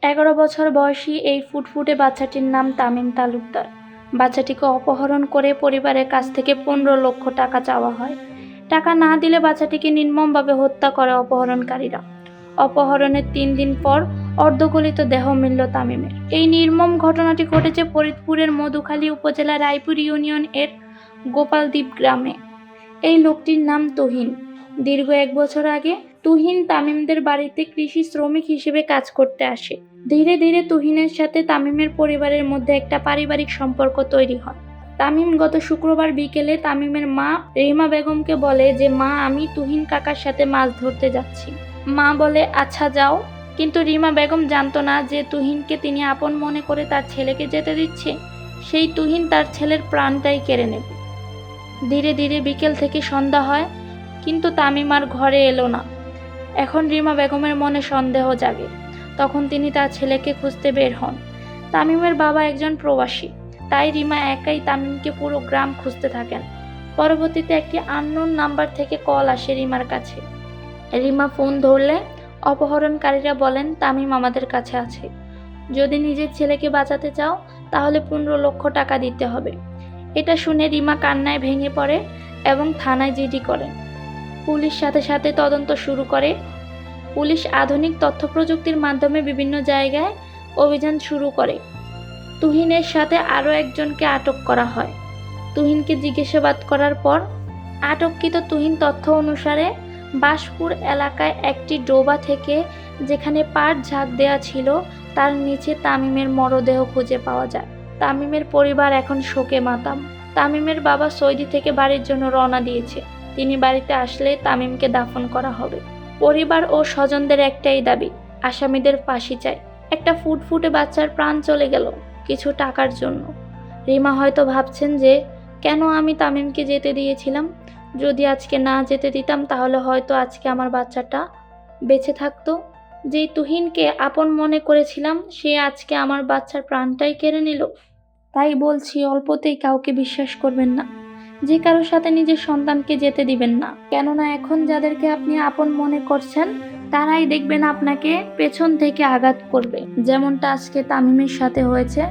11 বছর বয়সী এই ফুটফুটে বাচ্চাটির নাম তামিম তালুকদার। বাচ্চাটিকে অপহরণ করে পরিবারের কাছ থেকে 15 লক্ষ টাকা চাওয়া হয়। টাকা না দিলে বাচ্চাটিকে নির্মমভাবে হত্যা করে অপহরণকারীরা। অপহরণের 3 দিন পর অর্ধগলিত দেহ মিলল তামিমের। এই নির্মম ঘটনাটি ঘটেছে ফরিদপুরের মধুখালী উপজেলার রায়পুর ইউনিয়ন এর গোপালদ্বীপ গ্রামে। এই লোকটির নাম তুহিন। দীর্ঘ 1 বছর আগে তুহিন তামিমদের বাড়িতে কৃষি শ্রমিক হিসেবে কাজ করতে আসে। ধীরে ধীরে তুহিনের সাথে তামিমের পরিবারের মধ্যে একটা পারিবারিক সম্পর্ক তৈরি হয়। তামিম গত শুক্রবার বিকেলে তামিমের মা রিমা বেগমকে বলে যে, মা, আমি তুহিন কাকার সাথে মাছ ধরতে যাচ্ছি। মা বলে, আচ্ছা যাও। কিন্তু রিমা বেগম জানতো না যে তুহিনকে তিনি আপন মনে করে তার ছেলেকে যেতে দিচ্ছে। সেই তুহিন তার ছেলের প্রাণটাই কেড়ে নেবে। ধীরে ধীরে বিকেল থেকে সন্ধ্যা হয়, কিন্তু তামিম আর ঘরে এলো না। এখন রিমা বেগমের মনে সন্দেহ জাগে। তখন তিনি তার ছেলেকে খুঁজতে বের হন। তামিমের বাবা একজন প্রবাসী, তাই রিমা একাই তামিমকে পুরো গ্রাম খুঁজতে থাকেন। পরবর্তীতে একটি আননোন নাম্বার থেকে কল আসে রিমার কাছে। রিমা ফোন ধরলে অপহরণকারীরা বলেন, তামিম আমাদের কাছে আছে। যদি নিজের ছেলেকে বাঁচাতে চাও তাহলে 15 লক্ষ টাকা দিতে হবে। এটা শুনে রিমা কান্নায় ভেঙে পড়ে এবং থানায় জিডি করে। পুলিশ সাথে সাথে তদন্ত শুরু করে। পুলিশ আধুনিক তথ্য প্রযুক্তির মাধ্যমে বিভিন্ন জায়গায় অভিযান শুরু করে। তুহিনের সাথে আরও একজনকে আটক করা হয়। তুহিনকে জিজ্ঞাসাবাদ করার পর আটককৃত তুহিন তথ্য অনুসারে বাসপুর এলাকায় একটি ডোবা থেকে, যেখানে পাট ঝাঁক দেওয়া ছিল, তার নিচে তামিমের মরদেহ খুঁজে পাওয়া যায়। তামিমের পরিবার এখন শোকে মাতাম। তামিমের বাবা সৌদি থেকে বাড়ির জন্য রওনা দিয়েছে। তিনি বাড়িতে আসলে তামিমকে দাফন করা হবে। পরিবার ও স্বজনদের একটাই দাবি, আসামিদের ফাঁসি চাই। একটা ফুটফুটে বাচ্চার প্রাণ চলে গেল কিছু টাকার জন্য। রিমা হয়তো ভাবছেন যে, কেন আমি তামিমকে যেতে দিয়েছিলাম? যদি আজকে না যেতে দিতাম তাহলে হয়তো আজকে আমার বাচ্চাটা বেঁচে থাকতো। যেই তুহিনকে আপন মনে করেছিলাম সে আজকে আমার বাচ্চার প্রাণটাই কেড়ে নিল। তাই বলছি, অল্পতেই কাউকে বিশ্বাস করবেন না। যে কারোর সাথে নিজের সন্তানকে যেতে দিবেন না। কেননা এখন যাদেরকে আপনি আপন মনে করছেন তারাই দেখবেন আপনাকে পেছন থেকে আঘাত করবে, যেমনটা আজকে তামিমের সাথে হয়েছে।